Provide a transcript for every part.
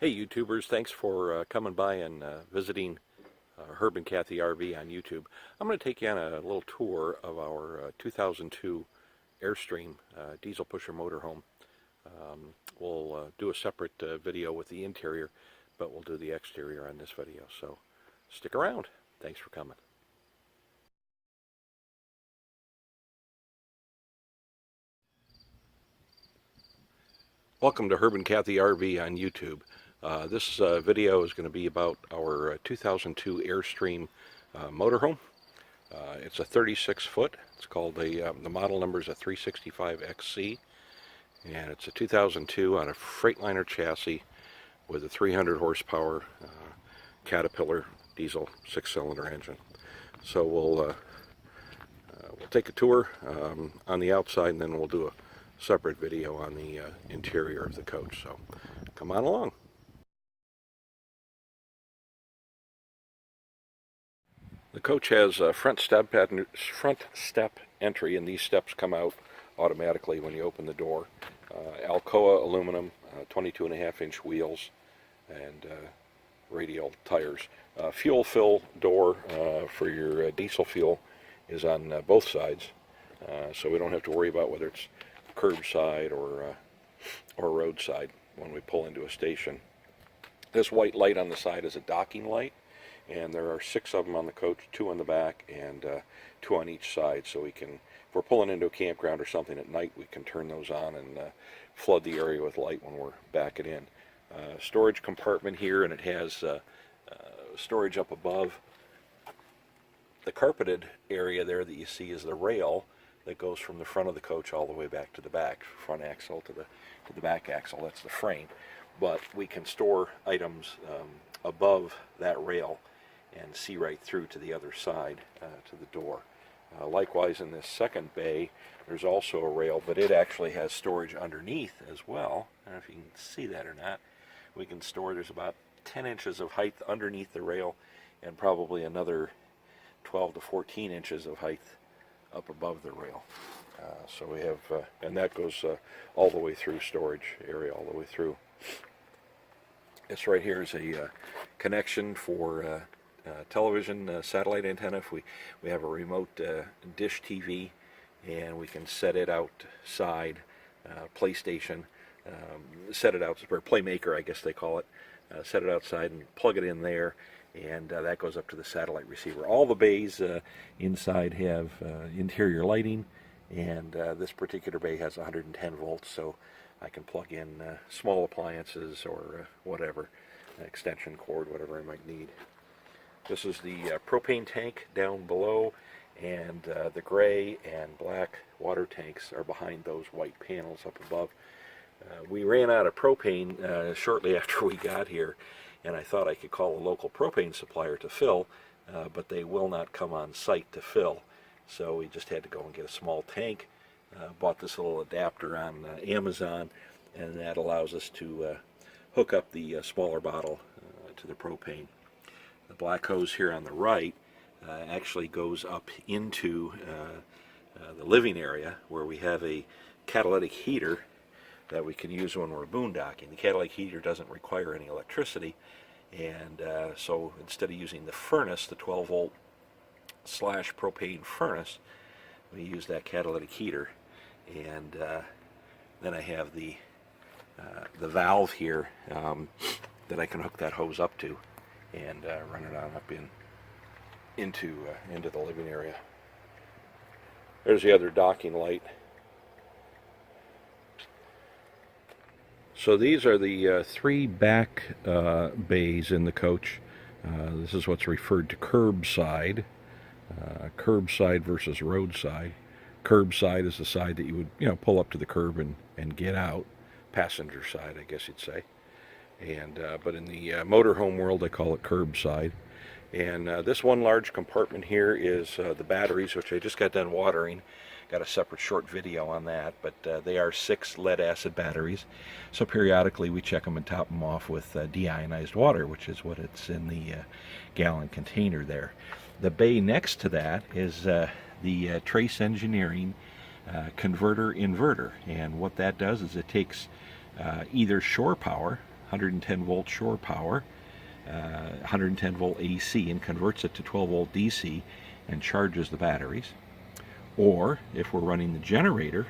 Hey YouTubers, thanks for coming by and visiting Herb and Kathy RV on YouTube. I'm going to take you on a little tour of our 2002 Airstream diesel pusher motorhome. We'll do a separate video with the interior, but we'll do the exterior on this video, so stick around. Thanks for coming. Welcome to Herb and Kathy RV on YouTube. This video is going to be about our 2002 Airstream motorhome. It's a 36 foot. It's called the model number is a 365XC, and it's a 2002 on a Freightliner chassis with a 300 horsepower Caterpillar diesel 6-cylinder engine. So we'll take a tour on the outside, and then we'll do a separate video on the interior of the coach. So come on along. The coach has a front step entry, and these steps come out automatically when you open the door. Alcoa aluminum, 22.5-inch wheels, and radial tires. Fuel fill door for your diesel fuel is on both sides, so we don't have to worry about whether it's curbside or roadside when we pull into a station. This white light on the side is a docking light, and there are 6 of them on the coach, 2 on the back and 2 on each side, so we can, if we're pulling into a campground or something at night, we can turn those on and flood the area with light when we're backing in. Storage compartment here, and it has storage up above. The carpeted area there that you see is the rail that goes from the front of the coach all the way back to the back, front axle to the back axle. That's the frame. But we can store items above that rail and see right through to the other side to the door. Likewise, in this second bay, there's also a rail, but it actually has storage underneath as well. I don't know if you can see that or not. We can store, there's about 10 inches of height underneath the rail, and probably another 12 to 14 inches of height up above the rail. So we have, and that goes all the way through, storage area all the way through. This right here is a connection for television satellite antenna. If we have a remote dish TV, and we can set it outside, PlayStation, set it out, or Playmaker I guess they call it, set it outside and plug it in there, and that goes up to the satellite receiver. All the bays inside have interior lighting, and this particular bay has 110 volts, so I can plug in small appliances or whatever, extension cord, whatever I might need. This is the propane tank down below, and the gray and black water tanks are behind those white panels up above. We ran out of propane shortly after we got here, and I thought I could call a local propane supplier to fill, but they will not come on site to fill, so we just had to go and get a small tank. Bought this little adapter on Amazon, and that allows us to hook up the smaller bottle to the propane. The black hose here on the right actually goes up into the living area, where we have a catalytic heater that we can use when we're boondocking. The catalytic heater doesn't require any electricity, and so instead of using the furnace, the 12-volt / propane furnace, we use that catalytic heater. And then I have the valve here that I can hook that hose up to and run it on up into the living area. There's the other docking light. So these are the 3 back bays in the coach. This is what's referred to curbside. Curbside versus roadside. Curbside is the side that you would, pull up to the curb and get out. Passenger side, I guess you'd say. And but in the motorhome world, they call it curbside. And this one large compartment here is the batteries, which I just got done watering. Got a separate short video on that, but they are 6 lead-acid batteries. So periodically we check them and top them off with deionized water, which is what it's in the gallon container there. The bay next to that is the Trace Engineering converter inverter, and what that does is it takes either shore power, 110 volt shore power, 110 volt AC, and converts it to 12 volt DC and charges the batteries. Or if we're running the generator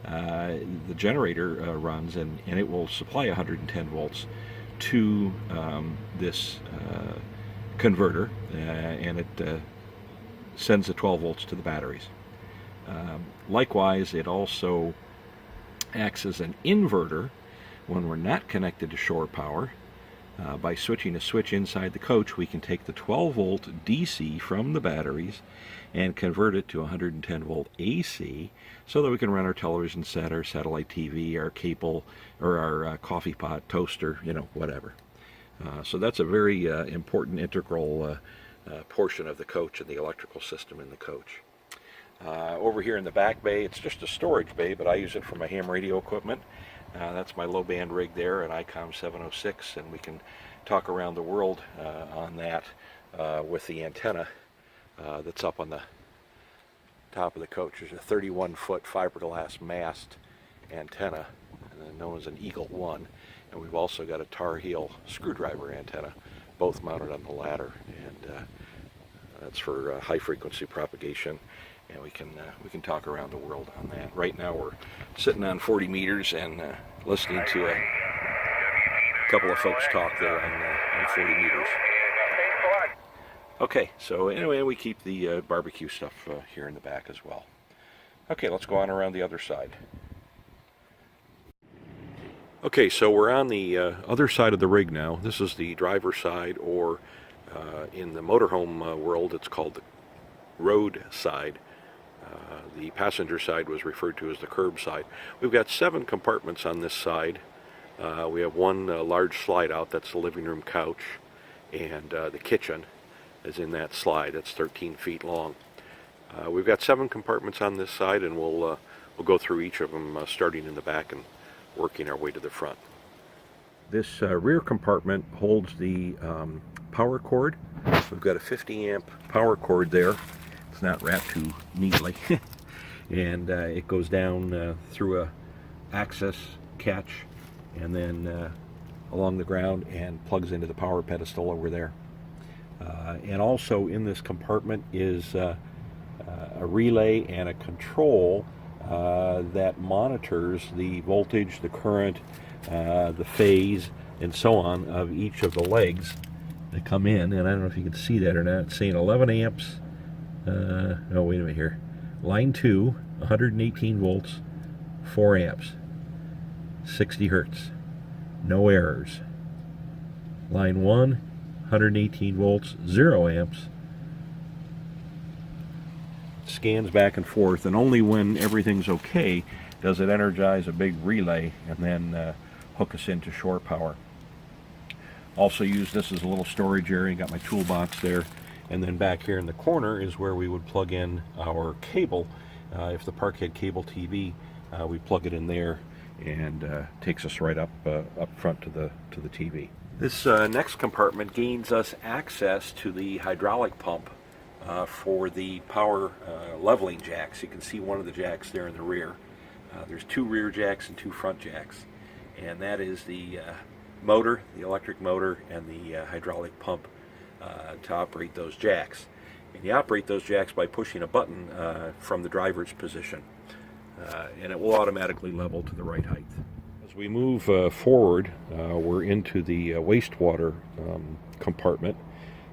runs and it will supply 110 volts to this converter, and it sends the 12 volts to the batteries. Likewise, it also acts as an inverter when we're not connected to shore power. By switching a switch inside the coach, we can take the 12 volt DC from the batteries and convert it to 110 volt AC so that we can run our television set, our satellite TV, our cable, or our coffee pot, toaster, whatever. So that's a very important integral portion of the coach and the electrical system in the coach. Over here in the back bay, it's just a storage bay, but I use it for my ham radio equipment. That's my low band rig there, an ICOM 706, and we can talk around the world on that with the antenna that's up on the top of the coach. There's a 31-foot fiberglass mast antenna known as an Eagle 1, and we've also got a Tar Heel screwdriver antenna, both mounted on the ladder, and that's for high frequency propagation. And we can talk around the world on that. Right now we're sitting on 40 meters and listening to a couple of folks talk there on 40 meters. Okay, so anyway, we keep the barbecue stuff here in the back as well. Okay, let's go on around the other side. Okay, so we're on the other side of the rig now. This is the driver's side, or in the motorhome world, it's called the road side. The passenger side was referred to as the curb side. We've got 7 compartments on this side. We have one large slide out, that's the living room couch, and the kitchen is in that slide. That's 13 feet long. We've got 7 compartments on this side, and we'll go through each of them, starting in the back and working our way to the front. This rear compartment holds the power cord. We've got a 50 amp power cord there. It's not wrapped too neatly. And it goes down through a access catch and then along the ground and plugs into the power pedestal over there. And also in this compartment is a relay and a control that monitors the voltage, the current, the phase, and so on of each of the legs that come in. And I don't know if you can see that or not. It's saying 11 amps. No, wait a minute here. Line 2, 118 volts, 4 amps, 60 hertz, no errors. Line 1, 118 volts, 0 amps. Scans back and forth, and only when everything's okay does it energize a big relay and then hook us into shore power. Also use this as a little storage area. Got my toolbox there. And then back here in the corner is where we would plug in our cable. If the park had cable TV, we plug it in there, and takes us right up front to the TV. This next compartment gains us access to the hydraulic pump for the power leveling jacks. You can see one of the jacks there in the rear. There's 2 rear jacks and 2 front jacks, and that is the motor, the electric motor, and the hydraulic pump to operate those jacks. And you operate those jacks by pushing a button from the driver's position, and it will automatically level to the right height. As we move forward, we're into the wastewater compartment,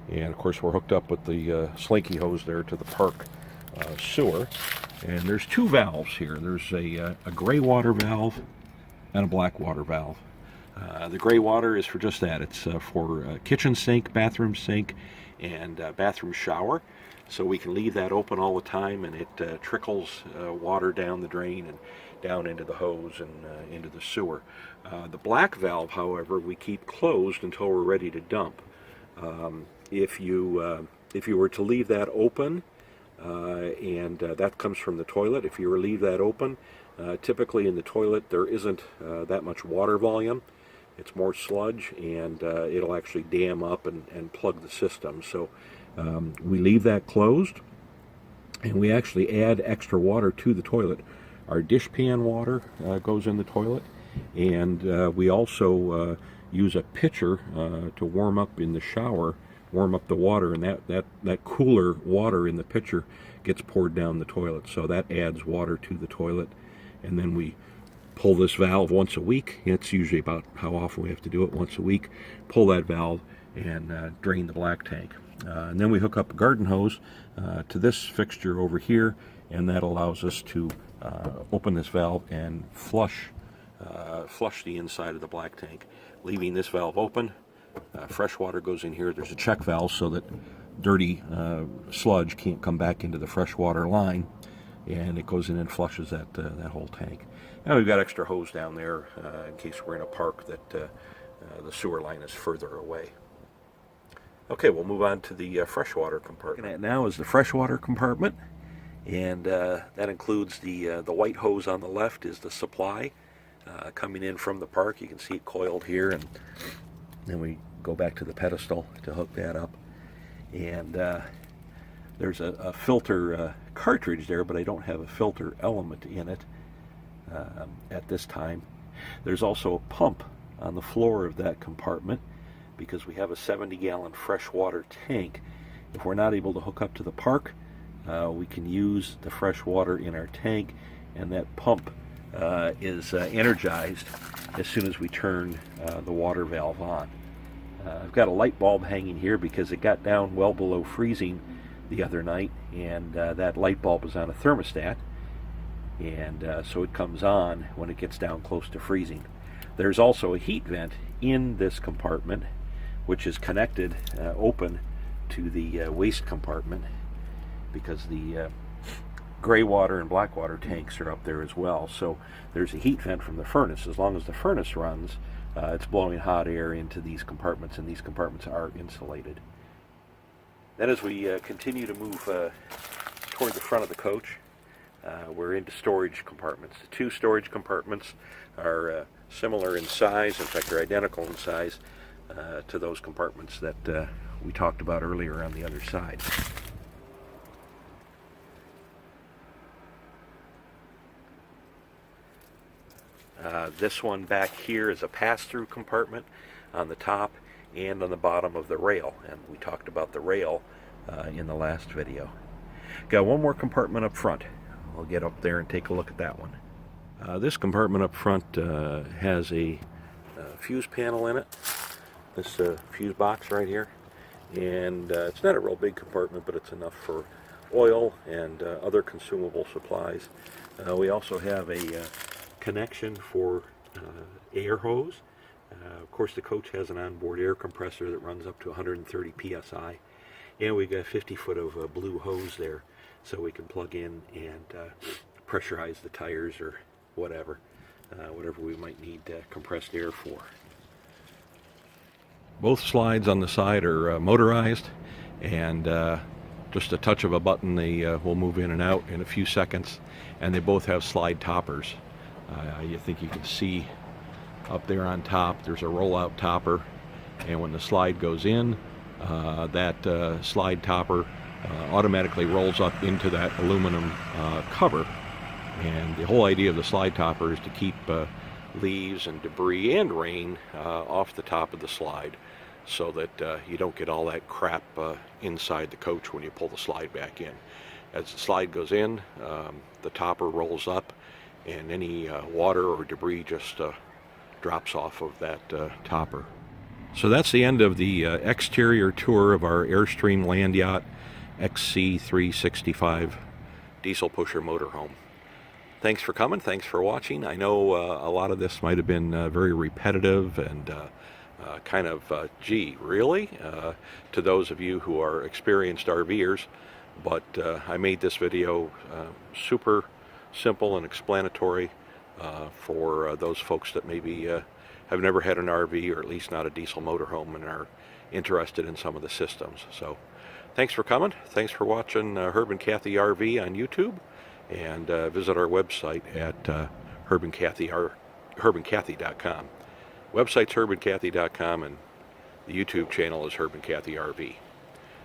and of course we're hooked up with the slinky hose there to the park sewer. And there's 2 valves here. There's a gray water valve and a black water valve. The gray water is for just that. It's for kitchen sink, bathroom sink, and bathroom shower. So we can leave that open all the time, and it trickles water down the drain and down into the hose and into the sewer. The black valve, however, we keep closed until we're ready to dump. If you were to leave that open, and that comes from the toilet, if you were to leave that open, typically in the toilet there isn't that much water volume. It's more sludge, and it'll actually dam up and plug the system. So we leave that closed, and we actually add extra water to the toilet. Our dishpan water goes in the toilet, and we also use a pitcher to warm up in the shower, warm up the water, and that cooler water in the pitcher gets poured down the toilet. So that adds water to the toilet. And then we pull this valve once a week. It's usually about how often we have to do it, once a week. Pull that valve and drain the black tank. And then we hook up a garden hose to this fixture over here, and that allows us to open this valve and flush the inside of the black tank. Leaving this valve open, fresh water goes in here. There's a check valve so that dirty sludge can't come back into the freshwater line, and it goes in and flushes that whole tank. And we've got extra hose down there in case we're in a park that the sewer line is further away. Okay, we'll move on to the freshwater compartment. What we're looking at now is the freshwater compartment, and that includes the white hose on the left is the supply coming in from the park. You can see it coiled here, and then we go back to the pedestal to hook that up. And there's a filter cartridge there, but I don't have a filter element in it at this time. There's also a pump on the floor of that compartment because we have a 70-gallon freshwater tank. If we're not able to hook up to the park, we can use the fresh water in our tank, and that pump is energized as soon as we turn the water valve on. I've got a light bulb hanging here because it got down well below freezing the other night, and that light bulb is on a thermostat, and so it comes on when it gets down close to freezing. There's also a heat vent in this compartment, which is connected open to the waste compartment, because the gray water and black water tanks are up there as well. So there's a heat vent from the furnace. As long as the furnace runs, it's blowing hot air into these compartments, and these compartments are insulated. Then as we continue to move toward the front of the coach, we're into storage compartments. The two storage compartments are similar in size. In fact, they're identical in size to those compartments that we talked about earlier on the other side. This one back here is a pass-through compartment on the top and on the bottom of the rail, and we talked about the rail in the last video. Got one more compartment up front. We'll get up there and take a look at that one. This compartment up front has a fuse panel in it, this fuse box right here, and it's not a real big compartment, but it's enough for oil and other consumable supplies. We also have a connection for air hose. Of course, the coach has an onboard air compressor that runs up to 130 psi, and we've got 50 foot of blue hose there, so we can plug in and pressurize the tires or whatever we might need compressed air for. Both slides on the side are motorized, and just a touch of a button they will move in and out in a few seconds, and they both have slide toppers. You think you can see up there on top there's a rollout topper, and when the slide goes in, that slide topper automatically rolls up into that aluminum cover. And the whole idea of the slide topper is to keep leaves and debris and rain off the top of the slide, so that you don't get all that crap inside the coach when you pull the slide back in. As the slide goes in, the topper rolls up, and any water or debris just drops off of that topper. So that's the end of the exterior tour of our Airstream Land Yacht XC365 diesel pusher motorhome. Thanks for coming. Thanks for watching. I know a lot of this might have been very repetitive and kind of, gee, really? To those of you who are experienced RVers, but I made this video super simple and explanatory for those folks that maybe have never had an RV, or at least not a diesel motorhome, and are interested in some of the systems. So thanks for coming. Thanks for watching Herb and Kathy RV on YouTube, and visit our website at herbandkathy.com. Website's herbandkathy.com, and the YouTube channel is Herb and Kathy RV.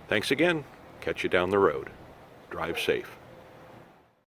Thanks again. Catch you down the road. Drive safe.